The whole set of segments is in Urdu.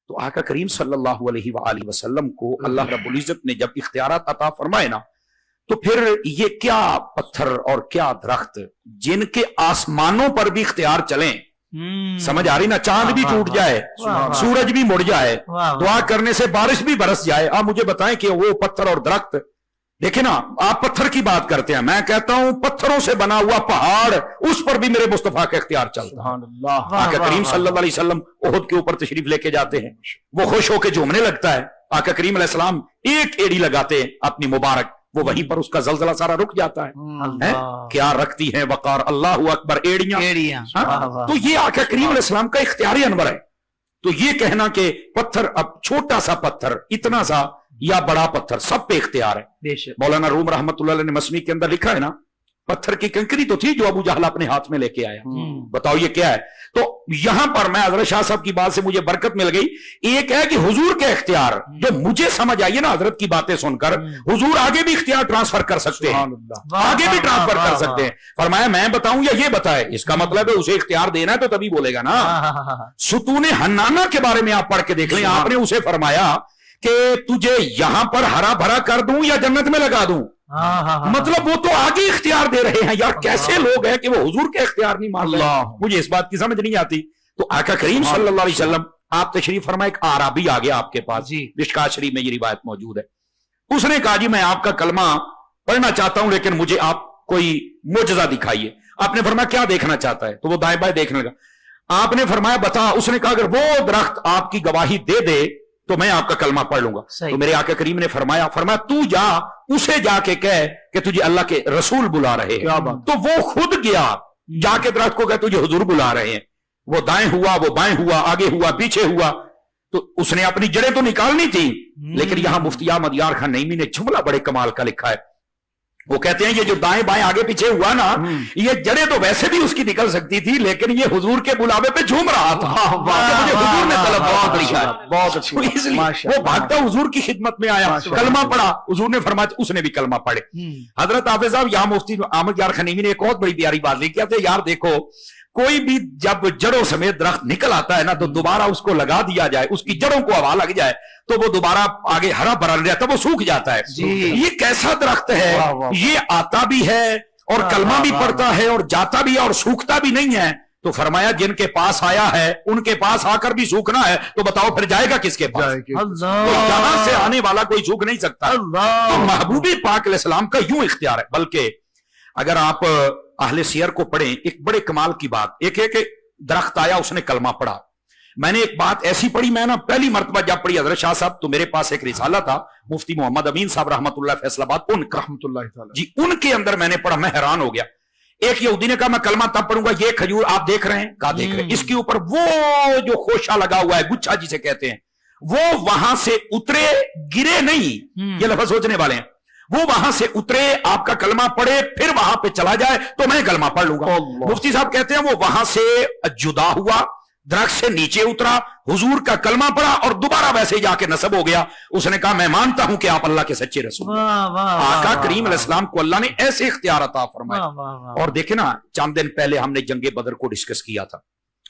تو آقا کریم صلی اللہ علیہ وآلہ وسلم کو اللہ رب العزت نے جب اختیارات عطا فرمائے نا، تو پھر یہ کیا پتھر اور کیا درخت جن کے آسمانوں پر بھی اختیار چلیں، سمجھ آ رہی نا، چاند بھی ٹوٹ جائے، سورج بھی مڑ جائے، دعا کرنے سے بارش بھی برس جائے، آپ مجھے بتائیں کہ وہ پتھر اور درخت، دیکھیں نا، آپ پتھر کی بات کرتے ہیں، میں کہتا ہوں پتھروں سے بنا ہوا پہاڑ، اس پر بھی میرے مصطفیٰ کا اختیار چلتا ہے۔ آقا کریم صلی اللہ علیہ وسلم احد کے اوپر تشریف لے کے جاتے ہیں، وہ خوش ہو کے جھومنے لگتا ہے، آقا کریم علیہ السلام ایک ایڑی لگاتے ہیں اپنی مبارک، وہ وہیں پر اس کا زلزلہ سارا رک جاتا ہے۔ کیا رکھتی ہیں وقار، اللہ اکبر، ایڑیاں۔ تو یہ آقا کریم علیہ السلام کا اختیاری انور ہے۔ تو یہ کہنا کہ پتھر، اب چھوٹا سا پتھر، اتنا سا یا بڑا پتھر، سب پہ اختیار ہے۔ مولانا روم رحمت اللہ علیہ نے مسنی کے اندر لکھا ہے نا، پتھر کی کنکری تو تھی جو ابو جہل اپنے ہاتھ میں لے کے آیا، بتاؤ یہ کیا ہے؟ تو یہاں پر میں حضرت شاہ صاحب کی بات سے مجھے برکت مل گئی۔ ایک ہے کہ حضور کے اختیار، جو مجھے سمجھ آئیے نا حضرت کی باتیں سن کر، حضور آگے بھی اختیار ٹرانسفر کر سکتے ہیں، آگے بھی ٹرانسفر کر سکتے ہیں۔ فرمایا میں بتاؤں یا یہ بتائے؟ اس کا مطلب ہے اسے اختیار دینا ہے تو تبھی بولے گا نا۔ ستون حنانہ کے بارے میں آپ پڑھ کے دیکھ لیں، آپ نے اسے فرمایا کہ تجھے یہاں پر ہرا بھرا کر دوں یا جنت میں لگا دوں، مطلب وہ تو آگے اختیار دے رہے ہیں۔ یار کیسے لوگ ہیں کہ وہ حضور کے اختیار نہیں مان رہے، مجھے اس بات کی سمجھ نہیں آتی۔ تو آقا کریم صلی اللہ علیہ وسلم آپ تشریف فرمائے، ایک اعرابی آ گیا آپ کے پاس، مشکوٰۃ شریف میں یہ روایت موجود ہے۔ اس نے کہا جی میں آپ کا کلمہ پڑھنا چاہتا ہوں لیکن مجھے آپ کوئی معجزہ دکھائیے۔ آپ نے فرمایا کیا دیکھنا چاہتا ہے؟ تو وہ دائیں بائیں دیکھنے لگا۔ آپ نے فرمایا بتا۔ اس نے کہا اگر وہ درخت آپ کی گواہی دے دے تو میں آپ کا کلمہ پڑھ لوں گا۔ تو میرے آقا کریم نے فرمایا تو جا اسے جا کے کہہ کہ تجھے اللہ کے رسول بلا رہے ہیں۔ تو وہ خود گیا، جا کے درخت کو کہا تجھے حضور بلا رہے ہیں۔ وہ دائیں ہوا، وہ بائیں ہوا، آگے ہوا، پیچھے ہوا۔ تو اس نے اپنی جڑیں تو نکالنی تھی، لیکن یہاں مفتی احمد یار خان نعیمی نے جملہ بڑے کمال کا لکھا ہے۔ وہ کہتے ہیں یہ جو دائیں بائیں آگے پیچھے ہوا نا، یہ جڑیں تو ویسے بھی اس کی نکل سکتی تھی، لیکن یہ حضور کے بلاوے پہ جھوم رہا تھا کہ مجھے حضور نے طلب بہت اچھی، اس لیے وہ بھاگتا حضور کی خدمت میں آیا، کلمہ پڑھا، حضور نے فرمایا اس نے بھی کلمہ پڑھے۔ حضرت حافظ صاحب یہاں مفتی احمد یار خان نعیمی نے ایک بہت بڑی پیاری بات لکھی ہے، یار دیکھو کوئی بھی جب جڑوں سمیت درخت نکل آتا ہے نا تو دوبارہ اس کو لگا دیا جائے، اس کی جڑوں کو ہوا لگ جائے تو وہ دوبارہ آگے ہرا بھرا نہیں رہتا، وہ سوکھ جاتا ہے۔ یہ کیسا درخت ہے، یہ آتا بھی ہے اور کلمہ بھی پڑھتا ہے اور جاتا بھی ہے اور سوکھتا بھی نہیں ہے۔ تو فرمایا جن کے پاس آیا ہے ان کے پاس آ کر بھی سوکھنا ہے تو بتاؤ پھر جائے گا کس کے پاس؟ تو یہاں سے آنے والا کوئی سوکھ نہیں سکتا۔ تو محبوب پاک علیہ السلام کا یوں اختیار ہے۔ بلکہ اگر آپ اہل سیر کو پڑھیں، ایک بڑے کمال کی بات ایک ہے کہ درخت آیا، اس نے کلمہ پڑھا۔ میں نے ایک بات ایسی پڑھی، میں نا پہلی مرتبہ جب پڑھی حضرت شاہ صاحب، تو میرے پاس ایک رسالہ تھا مفتی محمد امین صاحب رحمت اللہ فیصل آباد، ان کا رحمت اللہ تعالی جی، ان کے اندر میں نے پڑھا، میں حیران ہو گیا۔ ایک یہودی نے کہا میں کلمہ تب پڑھوں گا، یہ کھجور آپ دیکھ رہے ہیں؟ کہا دیکھ رہے ہیں۔ اس کے اوپر وہ جو خوشہ لگا ہوا ہے، گچھا جسے کہتے ہیں، وہ وہاں سے اترے، گرے نہیں، یہ لفظ سوچنے والے ہیں، وہ وہاں سے اترے، آپ کا کلمہ پڑھے، پھر وہاں پہ چلا جائے تو میں کلمہ پڑھ لوں گا۔ مفتی صاحب کہتے ہیں وہ وہاں سے جدا ہوا، درخت سے نیچے اترا، حضور کا کلمہ پڑھا اور دوبارہ ویسے جا کے نصب ہو گیا۔ اس نے کہا میں مانتا ہوں کہ آپ اللہ کے سچے رسول ہیں۔ آقا کریم علیہ السلام کو اللہ نے ایسے اختیار عطا فرمائے۔ اور دیکھیں نا، چند دن پہلے ہم نے جنگ بدر کو ڈسکس کیا تھا،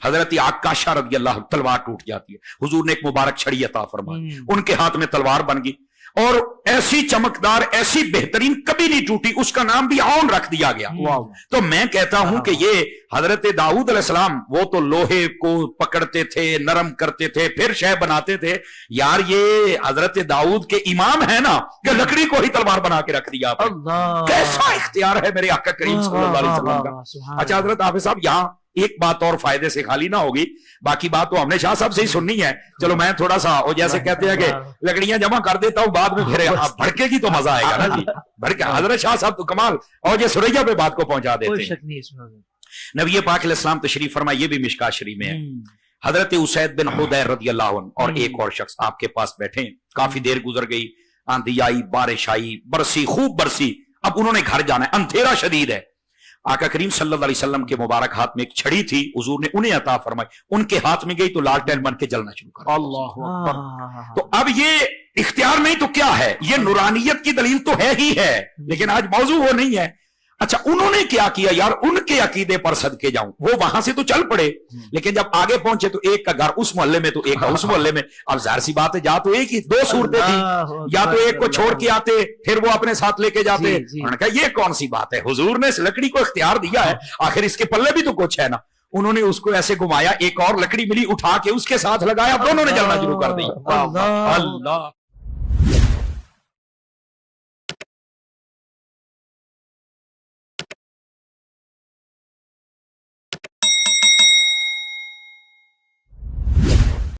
حضرت عکاشہ رضی اللہ، تلوار ٹوٹ جاتی ہے، حضور نے ایک مبارک چھڑی عطا فرمائی، ان کے ہاتھ میں تلوار بن گئی اور ایسی چمکدار، ایسی بہترین، کبھی نہیں ٹوٹی، اس کا نام بھی عون رکھ دیا گیا۔ تو میں کہتا ہوں کہ یہ حضرت داؤد علیہ السلام، وہ تو لوہے کو پکڑتے تھے، نرم کرتے تھے، پھر شے بناتے تھے، یار یہ حضرت داؤد کے امام ہے نا کہ لکڑی کو ہی تلوار بنا کے رکھ دیا۔ کیسا اختیار ہے میرے آقا کریم صلی اللہ علیہ وسلم کا۔ اچھا حضرت حافظ صاحب، یہاں ایک بات اور فائدے سے خالی نہ ہوگی، باقی بات تو ہم نے شاہ صاحب سے ہی سننی ہے، چلو میں تھوڑا سا، اور جیسے کہتے ہیں کہ لکڑیاں جمع کر دیتا ہوں، بعد میں پھر بھڑکے گی تو مزہ آئے گا نا جی، بھڑکے۔ حضرت شاہ صاحب تو کمال، اور یہ سریا پہ بات کو پہنچا دیتے ہیں۔ نبی پاک علیہ السلام تشریف فرمائے، یہ بھی مشکوٰۃ شریف میں ہے۔ حضرت اسید بن حضیر رضی اللہ عنہ اور ایک اور شخص آپ کے پاس بیٹھے ہیں، کافی دیر گزر گئی، آندھی آئی، بارش آئی، برسی، خوب برسی، اب انہوں نے گھر جانا ہے، اندھیرا شدید ہے۔ آقا کریم صلی اللہ علیہ وسلم کے مبارک ہاتھ میں ایک چھڑی تھی، حضور نے انہیں عطا فرمائی، ان کے ہاتھ میں گئی تو لالٹین بن کے جلنا شروع کر۔ اللہ اکبر۔ تو اب یہ اختیار نہیں تو کیا ہے، یہ نورانیت کی دلیل تو ہے ہی ہے، لیکن آج موضوع وہ نہیں ہے۔ اچھا انہوں نے کیا کیا یار، ان کے عقیدے پر صدقے جاؤں، وہ وہاں سے تو چل پڑے لیکن جب آگے پہنچے تو ایک کا گھر اس محلے میں تو ایک کا اس محلے میں، اب ظاہر سی بات ہے جا تو ایک ہی، دو صورتیں تھیں، یا تو ایک کو چھوڑ کے آتے پھر وہ اپنے ساتھ لے کے جاتے۔ انہوں نے کہا یہ کون سی بات ہے، حضور نے اس لکڑی کو اختیار دیا ہے، آخر اس کے پلے بھی تو کچھ ہے نا۔ انہوں نے اس کو ایسے گھمایا، ایک اور لکڑی ملی، اٹھا کے اس کے ساتھ لگایا، دونوں نے جلنا شروع کر دی۔ اللہ